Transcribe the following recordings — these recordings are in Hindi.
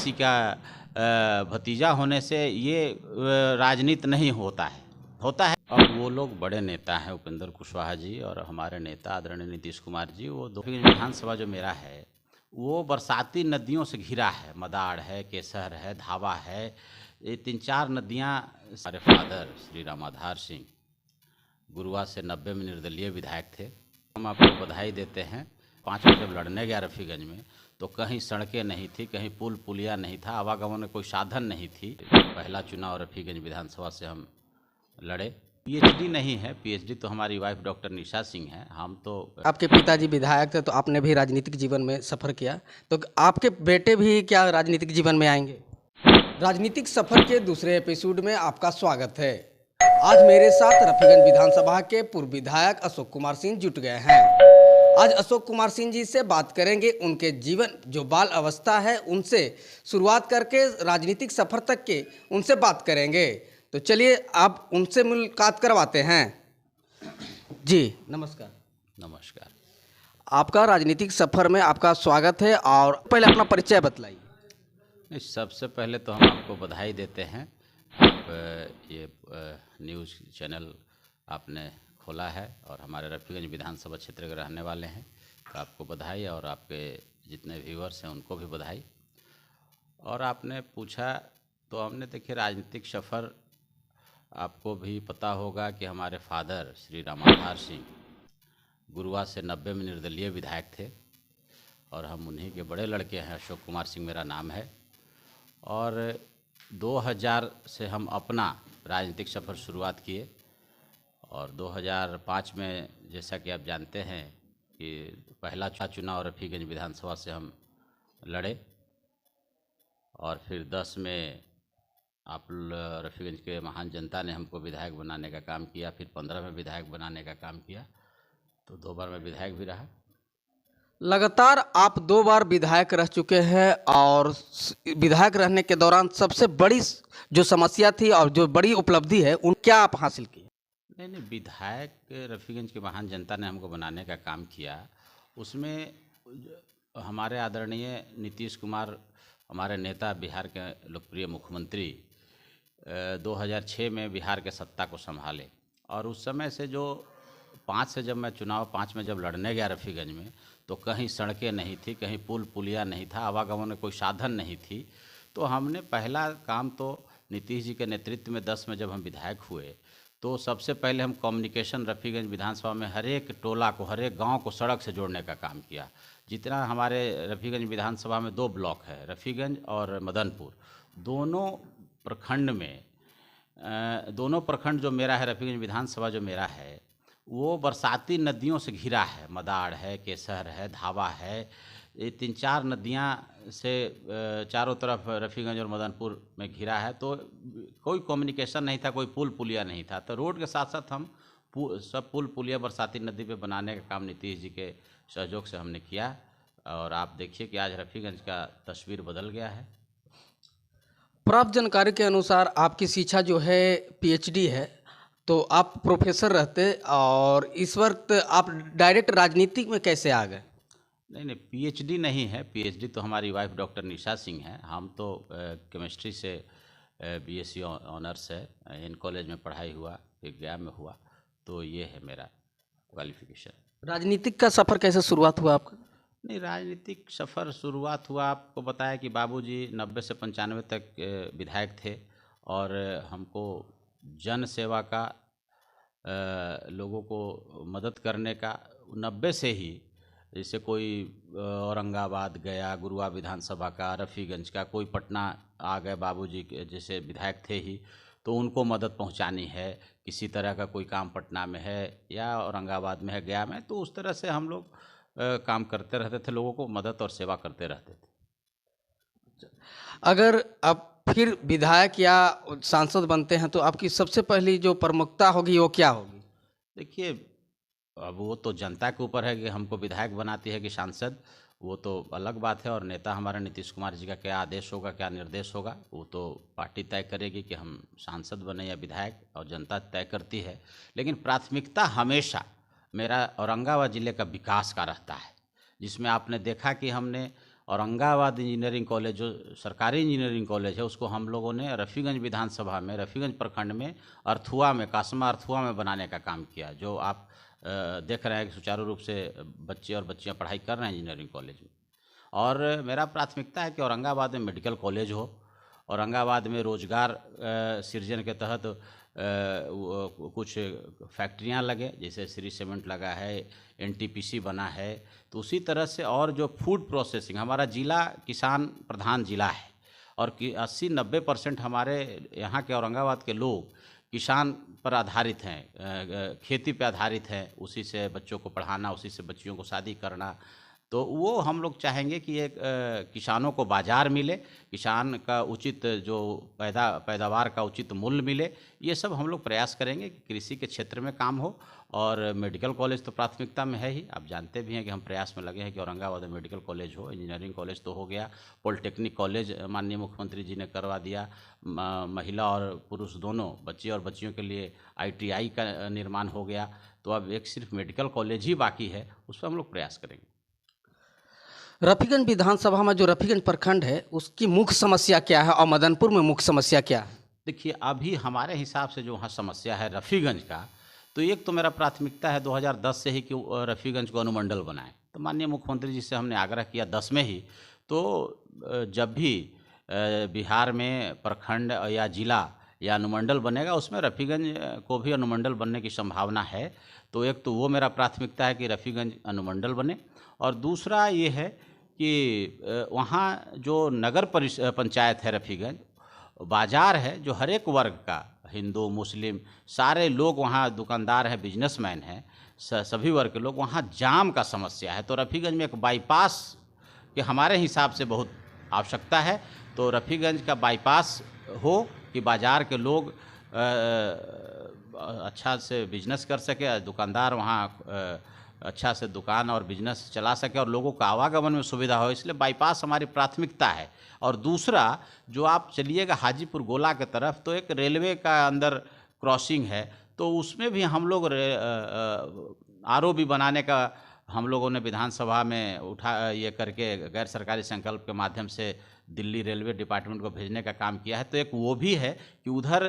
किसी का भतीजा होने से ये राजनीति नहीं होता है। अब वो लोग बड़े नेता हैं, उपेंद्र कुशवाहा जी और हमारे नेता आदरणीय नीतीश कुमार जी। वो दो विधानसभा जो मेरा है वो बरसाती नदियों से घिरा है। मदाड़ है, केसर है, धावा है, ये 3-4 नदियाँ। हमारे फादर श्री रामाधार सिंह गुरुआ से 90 में निर्दलीय विधायक थे। हम आपको बधाई देते हैं। 5 में जब लड़ने गया रफ़ीगंज में तो कहीं सड़कें नहीं थी, कहीं पुल पुलिया नहीं था, आवागमन में कोई साधन नहीं थी। पहला चुनाव रफ़ीगंज विधानसभा से हम लड़े। पीएचडी नहीं है, पीएचडी तो हमारी वाइफ डॉक्टर निशा सिंह है। हम तो आपके पिताजी विधायक थे तो आपने भी राजनीतिक जीवन में सफ़र किया, तो आपके बेटे भी क्या राजनीतिक जीवन में आएंगे? राजनीतिक सफ़र के दूसरे एपिसोड में आपका स्वागत है। आज मेरे साथ रफ़ीगंज विधानसभा के पूर्व विधायक अशोक कुमार सिंह जुट गए हैं। आज अशोक कुमार सिंह जी से बात करेंगे, उनके जीवन जो बाल अवस्था है उनसे शुरुआत करके राजनीतिक सफ़र तक के उनसे बात करेंगे। तो चलिए आप उनसे मुलाकात करवाते हैं। जी नमस्कार। नमस्कार। आपका राजनीतिक सफ़र में आपका स्वागत है और पहले अपना परिचय बतलाइए। नहीं, सबसे पहले तो हम आपको बधाई देते हैं। आप ये न्यूज़ चैनल आपने खोला है और हमारे रफ़ीगंज विधानसभा क्षेत्र के रहने वाले हैं, तो आपको बधाई, और आपके जितने व्यूअर्स हैं उनको भी बधाई। और आपने पूछा तो हमने देखिए राजनीतिक सफ़र, आपको भी पता होगा कि हमारे फादर श्री रामाधार सिंह गुरुआ से 90 में निर्दलीय विधायक थे और हम उन्हीं के बड़े लड़के हैं। अशोक कुमार सिंह मेरा नाम है। और 2000 से हम अपना राजनीतिक सफ़र शुरुआत किए और 2005 में जैसा कि आप जानते हैं कि पहला चुनाव रफ़ीगंज विधानसभा से हम लड़े, और फिर 10 में आप रफ़ीगंज के महान जनता ने हमको विधायक बनाने का काम किया। फिर 15 में विधायक बनाने का काम किया, तो 2 बार मैं विधायक भी रहा। लगातार आप 2 बार विधायक रह चुके हैं और विधायक रहने के दौरान सबसे बड़ी जो समस्या थी और जो बड़ी उपलब्धि है उन क्या आप हासिल किए? नहीं, विधायक रफ़ीगंज के महान जनता ने हमको बनाने का काम किया। उसमें हमारे आदरणीय नीतीश कुमार, हमारे नेता, बिहार के लोकप्रिय मुख्यमंत्री, 2006 में बिहार के सत्ता को संभाले। और उस समय से जो 5 से जब मैं चुनाव 5 में जब लड़ने गया रफ़ीगंज में तो कहीं सड़कें नहीं थी, कहीं पुल पुलिया नहीं था, आवागमन में कोई साधन नहीं थी। तो हमने पहला काम तो नीतीश जी के नेतृत्व में 10 में जब हम विधायक हुए तो सबसे पहले हम कम्युनिकेशन रफ़ीगंज विधानसभा में हर एक टोला को, हर एक गाँव को सड़क से जोड़ने का काम किया। जितना हमारे रफ़ीगंज विधानसभा में 2 ब्लॉक है, रफ़ीगंज और मदनपुर, दोनों प्रखंड जो मेरा है, रफ़ीगंज विधानसभा जो मेरा है, वो बरसाती नदियों से घिरा है। मदाड़ है, केसर है, धावा है, ये 3-4 नदियाँ से चारों तरफ रफ़ीगंज और मदनपुर में घिरा है। तो कोई कम्युनिकेशन नहीं था, कोई पुल पुलिया नहीं था। तो रोड के साथ साथ हम सब पुल पुलिया बरसाती नदी पे बनाने का काम नीतीश जी के सहयोग से हमने किया। और आप देखिए कि आज रफ़ीगंज का तस्वीर बदल गया है। प्राप्त जानकारी के अनुसार आपकी शिक्षा जो है पीएचडी है, तो आप प्रोफेसर रहते और इस वक्त आप डायरेक्ट राजनीति में कैसे आ गए? नहीं, पीएचडी नहीं है, पीएचडी तो हमारी वाइफ डॉक्टर निशा सिंह है। हम तो केमिस्ट्री से बीएससी ऑनर्स है, इन कॉलेज में पढ़ाई हुआ, फिर गया में हुआ, तो ये है मेरा क्वालिफिकेशन। राजनीतिक का सफ़र कैसे शुरुआत हुआ आपका? नहीं, राजनीतिक सफ़र शुरुआत हुआ, आपको बताया कि बाबूजी 90 से 95 तक विधायक थे और हमको जन सेवा का, लोगों को मदद करने का 90 से ही, जैसे कोई औरंगाबाद गया, गुरुआ विधानसभा का, रफ़ीगंज का, कोई पटना आ गए बाबूजी के जैसे विधायक थे ही, तो उनको मदद पहुंचानी है। किसी तरह का कोई काम पटना में है या औरंगाबाद में है, गया में, तो उस तरह से हम लोग काम करते रहते थे, लोगों को मदद और सेवा करते रहते थे। अगर आप फिर विधायक या सांसद बनते हैं तो आपकी सबसे पहली जो प्रमुखता होगी वो क्या होगी? देखिए, अब वो तो जनता के ऊपर है कि हमको विधायक बनाती है कि सांसद, वो तो अलग बात है। और नेता हमारा नीतीश कुमार जी का क्या आदेश होगा, क्या निर्देश होगा, वो तो पार्टी तय करेगी कि हम सांसद बने या विधायक, और जनता तय करती है। लेकिन प्राथमिकता हमेशा मेरा औरंगाबाद ज़िले का विकास का रहता है, जिसमें आपने देखा कि हमने औरंगाबाद इंजीनियरिंग कॉलेज जो सरकारी इंजीनियरिंग कॉलेज है उसको हम लोगों ने रफ़ीगंज विधानसभा में, रफ़ीगंज प्रखंड में अर्थुआ में, कासमा अर्थुआ में बनाने का काम किया। जो आप देख रहे हैं कि सुचारू रूप से बच्चे और बच्चियां पढ़ाई कर रहे हैं इंजीनियरिंग कॉलेज में। और मेरा प्राथमिकता है कि औरंगाबाद में मेडिकल कॉलेज हो, औरंगाबाद में रोजगार सृजन के तहत कुछ फैक्ट्रियां लगे, जैसे श्री सीमेंट लगा है, एनटीपीसी बना है। तो उसी तरह से और जो फूड प्रोसेसिंग, हमारा ज़िला किसान प्रधान ज़िला है और 80-90% हमारे यहाँ के औरंगाबाद के लोग किसान पर आधारित हैं, खेती पर आधारित हैं। उसी से बच्चों को पढ़ाना, उसी से बच्चियों को शादी करना। तो वो हम लोग चाहेंगे कि एक किसानों को बाज़ार मिले, किसान का उचित जो पैदावार का उचित मूल्य मिले। ये सब हम लोग प्रयास करेंगे कि कृषि के क्षेत्र में काम हो। और मेडिकल कॉलेज तो प्राथमिकता में है ही, आप जानते भी हैं कि हम प्रयास में लगे हैं कि औरंगाबाद में मेडिकल कॉलेज हो। इंजीनियरिंग कॉलेज तो हो गया, पॉलिटेक्निक कॉलेज माननीय मुख्यमंत्री जी ने करवा दिया। महिला और पुरुष दोनों, बच्चे और बच्चियों के लिए ITI का निर्माण हो गया। तो अब एक सिर्फ मेडिकल कॉलेज ही बाकी है, उस पर हम लोग प्रयास करेंगे। रफ़ीगंज विधानसभा में जो रफ़ीगंज प्रखंड है उसकी मुख्य समस्या क्या है और मदनपुर में मुख्य समस्या क्या है? देखिए, अभी हमारे हिसाब से जो वहाँ समस्या है रफ़ीगंज का, तो एक तो मेरा प्राथमिकता है 2010 से ही कि रफ़ीगंज को अनुमंडल बनाएं। तो माननीय मुख्यमंत्री जी से हमने आग्रह किया 10 में ही। तो जब भी बिहार में प्रखंड या जिला या अनुमंडल बनेगा उसमें रफ़ीगंज को भी अनुमंडल बनने की संभावना है। तो एक तो वो मेरा प्राथमिकता है कि रफ़ीगंज अनुमंडल बने। और दूसरा ये है कि वहाँ जो नगर पंचायत है रफ़ीगंज, बाज़ार है जो हर एक वर्ग का, हिंदू मुस्लिम सारे लोग वहाँ दुकानदार हैं, बिजनेसमैन हैं, सभी वर्ग के लोग, वहाँ जाम का समस्या है। तो रफ़ीगंज में एक बाईपास के हमारे हिसाब से बहुत आवश्यकता है। तो रफ़ीगंज का बाईपास हो कि बाज़ार के लोग अच्छा से बिजनेस कर सके, दुकानदार वहाँ अच्छा से दुकान और बिजनेस चला सके और लोगों का आवागमन में सुविधा हो, इसलिए बाईपास हमारी प्राथमिकता है। और दूसरा, जो आप चलिएगा हाजीपुर गोला के तरफ, तो एक रेलवे का अंदर क्रॉसिंग है, तो उसमें भी हम लोग ROB बनाने का हम लोगों ने विधानसभा में ये करके गैर सरकारी संकल्प के माध्यम से दिल्ली रेलवे डिपार्टमेंट को भेजने का काम किया है। तो एक वो भी है कि उधर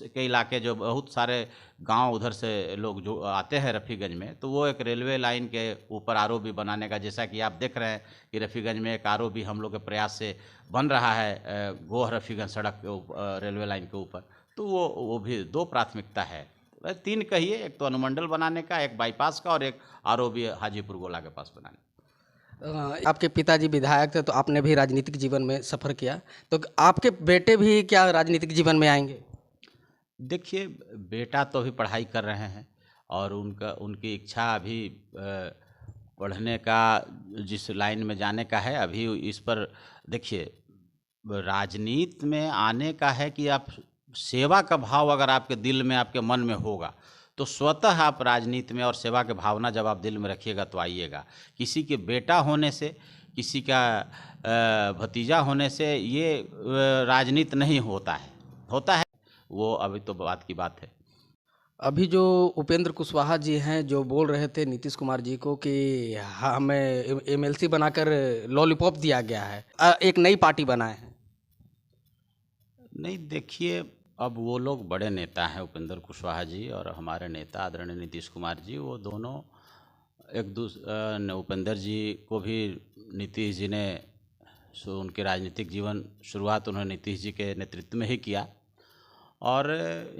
के इलाके जो बहुत सारे गांव उधर से लोग जो आते हैं रफ़ीगंज में, तो वो एक रेलवे लाइन के ऊपर ROB बनाने का, जैसा कि आप देख रहे हैं कि रफ़ीगंज में एक ROB हम लोग के प्रयास से बन रहा है गोह रफ़ीगंज सड़क के रेलवे लाइन के ऊपर। तो वो भी 2 प्राथमिकता है, 3 कहिए, एक तो अनुमंडल बनाने का, एक बाईपास का और एक ROB हाजीपुर गोला के पास बनाने। आपके पिताजी विधायक थे तो आपने भी राजनीतिक जीवन में सफ़र किया, तो आपके बेटे भी क्या राजनीतिक जीवन में आएंगे? देखिए, बेटा तो अभी पढ़ाई कर रहे हैं और उनकी इच्छा अभी पढ़ने का, जिस लाइन में जाने का है, अभी इस पर देखिए, राजनीति में आने का है कि आप सेवा का भाव अगर आपके दिल में, आपके मन में होगा तो स्वतः आप राजनीति में, और सेवा के भावना जब आप दिल में रखिएगा तो आइएगा। किसी के बेटा होने से, किसी का भतीजा होने से ये राजनीति नहीं होता है वो अभी तो बात की बात है। अभी जो उपेंद्र कुशवाहा जी हैं जो बोल रहे थे नीतीश कुमार जी को कि हमें MLC बनाकर लॉलीपॉप दिया गया है, एक नई पार्टी बनाए हैं। नहीं, देखिए, अब वो लोग बड़े नेता हैं, उपेंद्र कुशवाहा जी और हमारे नेता आदरणीय नीतीश कुमार जी, वो दोनों एक दूसरे, उपेंद्र जी को भी नीतीश जी ने, उनके राजनीतिक जीवन शुरुआत उन्होंने नीतीश जी के नेतृत्व में ही किया। और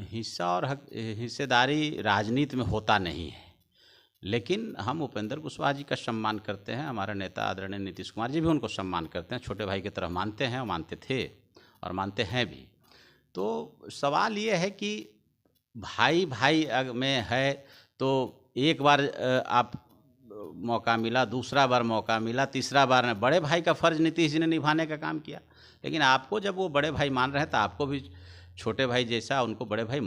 हिस्सा और हिस्सेदारी राजनीति में होता नहीं है, लेकिन हम उपेंद्र कुशवाहा जी का सम्मान करते हैं, हमारे नेता आदरणीय नीतीश कुमार जी भी उनको सम्मान करते हैं, छोटे भाई की तरह मानते हैं और मानते थे और मानते हैं भी। तो सवाल ये है कि भाई भाई में है तो एक बार आप मौका मिला, दूसरा बार मौका मिला, तीसरा बार में बड़े भाई का फ़र्ज़ नीतीश जी ने निभाने का काम किया। लेकिन आपको जब वो बड़े भाई मान रहे हैं तो आपको भी छोटे भाई जैसा उनको बड़े भाई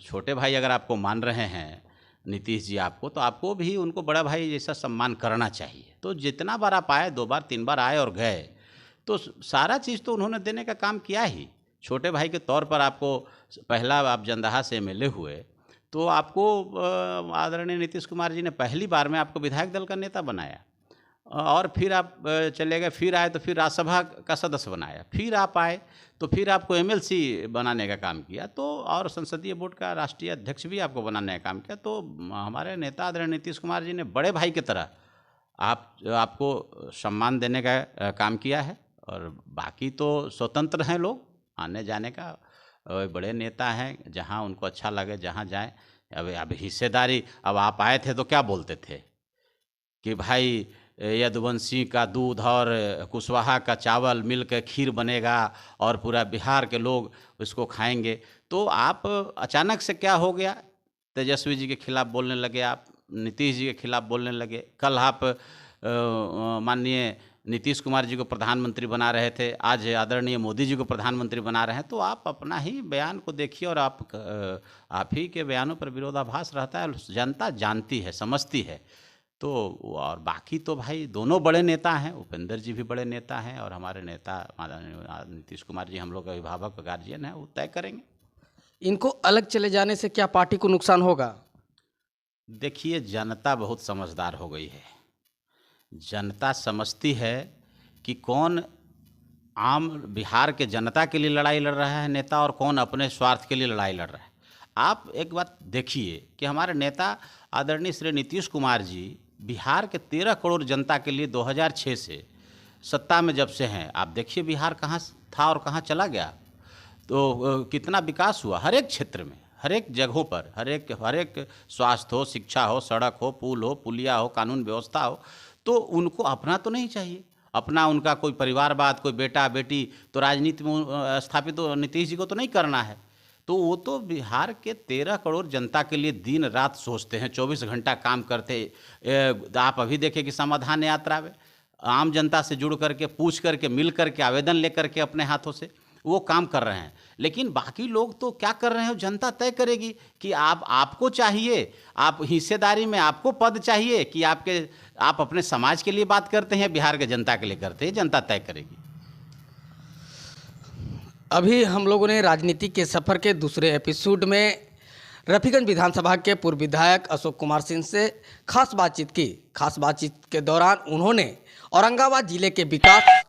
छोटे भाई अगर आपको मान रहे हैं नीतीश जी आपको, तो आपको भी उनको बड़ा भाई जैसा सम्मान करना चाहिए। तो जितना बार आप आए, 2 बार 3 बार आए और गए, तो सारा चीज़ तो उन्होंने देने का काम किया ही। छोटे भाई के तौर पर आपको पहला आप जंदाहा से MLA हुए, तो आपको आदरणीय नीतीश कुमार जी ने पहली बार में आपको विधायक दल का नेता बनाया और फिर आप चले गए, फिर आए तो फिर राज्यसभा का सदस्य बनाया, फिर आप आए तो फिर आपको एमएलसी बनाने का काम किया, तो और संसदीय बोर्ड का राष्ट्रीय अध्यक्ष भी आपको बनाने का काम किया। तो हमारे नेता आदरणीय नीतीश कुमार जी ने बड़े भाई की तरह आपको सम्मान देने का काम किया है। और बाकी तो स्वतंत्र हैं लोग आने जाने का, बड़े नेता हैं, जहां उनको अच्छा लगे जहां जाएं। अब हिस्सेदारी, अब आप आए थे तो क्या बोलते थे कि भाई यदुवंशी का दूध और कुशवाहा का चावल मिलकर खीर बनेगा और पूरा बिहार के लोग इसको खाएंगे। तो आप अचानक से क्या हो गया, तेजस्वी जी के खिलाफ बोलने लगे, आप नीतीश जी के खिलाफ बोलने लगे। कल आप माननीय नीतीश कुमार जी को प्रधानमंत्री बना रहे थे, आज आदरणीय मोदी जी को प्रधानमंत्री बना रहे हैं। तो आप अपना ही बयान को देखिए और आप ही के बयानों पर विरोधाभास रहता है, जनता जानती है, समझती है। तो और बाकी तो भाई दोनों बड़े नेता हैं, उपेंद्र जी भी बड़े नेता हैं और हमारे नेता माननीय नीतीश कुमार जी हम लोग का अभिभावक गार्जियन है, वो तय करेंगे। इनको अलग चले जाने से क्या पार्टी को नुकसान होगा? देखिए, जनता बहुत समझदार हो गई है। जनता समझती है कि कौन आम बिहार के जनता के लिए लड़ाई लड़ रहा है नेता और कौन अपने स्वार्थ के लिए लड़ाई लड़ रहा है। आप एक बात देखिए कि हमारे नेता आदरणीय श्री नीतीश कुमार जी बिहार के 13 करोड़ जनता के लिए 2006 से सत्ता में जब से हैं, आप देखिए बिहार कहाँ था और कहाँ चला गया। तो कितना विकास हुआ हर एक क्षेत्र में, हर एक जगहों पर, हर एक स्वास्थ्य हो, शिक्षा हो, सड़क हो, पुल हो, पुलिया हो, कानून व्यवस्था हो। तो उनको अपना तो नहीं चाहिए, अपना उनका कोई परिवारवाद, कोई बेटा बेटी तो राजनीति में स्थापित तो नीतीश जी को तो नहीं करना है। तो वो तो बिहार के 13 करोड़ जनता के लिए दिन रात सोचते हैं, 24 घंटा काम करते। आप अभी देखिए कि समाधान यात्रा में आम जनता से जुड़ करके, पूछ करके, मिल करके, आवेदन लेकर के अपने हाथों से वो काम कर रहे हैं। लेकिन बाकी लोग तो क्या कर रहे हैं, जनता तय करेगी कि आपको चाहिए, आप हिस्सेदारी में आपको पद चाहिए कि आप अपने समाज के लिए बात करते हैं, बिहार के जनता के लिए करते हैं, जनता तय करेगी। अभी हम लोगों ने राजनीति के सफ़र के दूसरे एपिसोड में रफीगंज विधानसभा के पूर्व विधायक अशोक कुमार सिंह से खास बातचीत की। खास बातचीत के दौरान उन्होंने औरंगाबाद जिले के विकास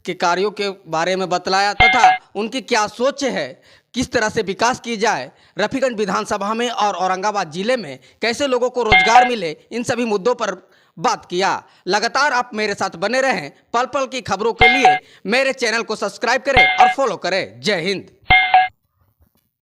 के कार्यों के बारे में बतलाया तथा उनकी क्या सोच है, किस तरह से विकास की जाए रफीगंज विधानसभा में और औरंगाबाद जिले में, कैसे लोगों को रोजगार मिले, इन सभी मुद्दों पर बात किया। लगातार आप मेरे साथ बने रहें, पल पल की खबरों के लिए मेरे चैनल को सब्सक्राइब करें और फॉलो करें। जय हिंद।